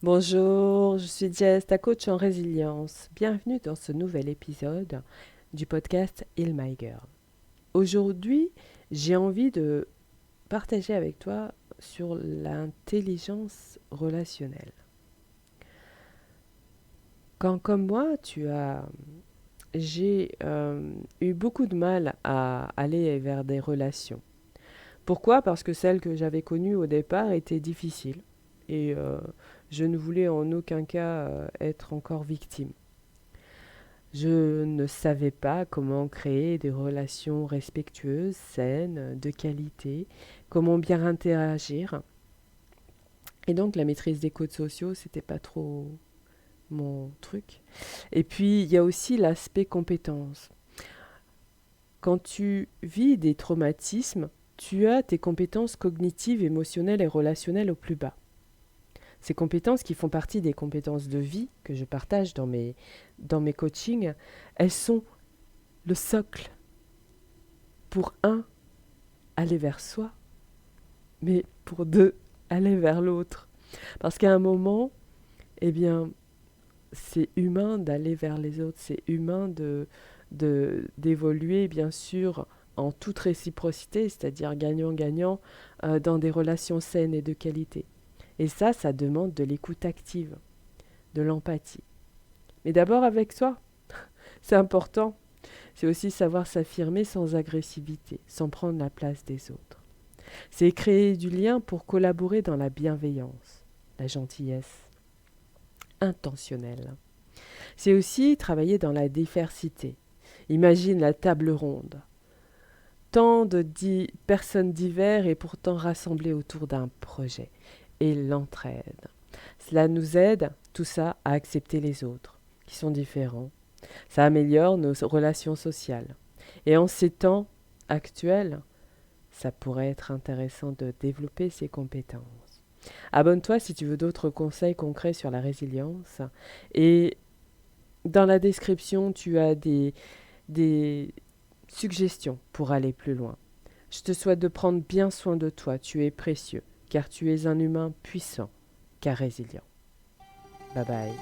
Bonjour, je suis Jess, ta coach en résilience. Bienvenue dans ce nouvel épisode du podcast Heal My Girl. Aujourd'hui, j'ai envie de partager avec toi sur l'intelligence relationnelle. Quand, comme moi, j'ai eu beaucoup de mal à aller vers des relations. Pourquoi? Parce que celles que j'avais connues au départ étaient difficiles et je ne voulais en aucun cas être encore victime. Je ne savais pas comment créer des relations respectueuses, saines, de qualité, comment bien interagir. Et donc la maîtrise des codes sociaux, c'était pas trop mon truc. Et puis il y a aussi l'aspect compétence. Quand tu vis des traumatismes, tu as tes compétences cognitives, émotionnelles et relationnelles au plus bas. Ces compétences qui font partie des compétences de vie que je partage dans mes coachings, elles sont le socle pour aller vers soi, mais pour deux, aller vers l'autre. Parce qu'à un moment, eh bien, c'est humain d'aller vers les autres, c'est humain d'évoluer, bien sûr, en toute réciprocité, c'est-à-dire gagnant-gagnant, dans des relations saines et de qualité. Et ça demande de l'écoute active, de l'empathie. Mais d'abord avec soi, c'est important. C'est aussi savoir s'affirmer sans agressivité, sans prendre la place des autres. C'est créer du lien pour collaborer dans la bienveillance, la gentillesse intentionnelle. C'est aussi travailler dans la diversité. Imagine la table ronde. Tant de personnes diverses et pourtant rassemblées autour d'un projet. Et l'entraide. Cela nous aide, tout ça, à accepter les autres, qui sont différents. Ça améliore nos relations sociales. Et en ces temps actuels, ça pourrait être intéressant de développer ces compétences. Abonne-toi si tu veux d'autres conseils concrets sur la résilience. Et dans la description, tu as des suggestions pour aller plus loin. Je te souhaite de prendre bien soin de toi. Tu es précieux, car tu es un humain puissant, car résilient. Bye bye.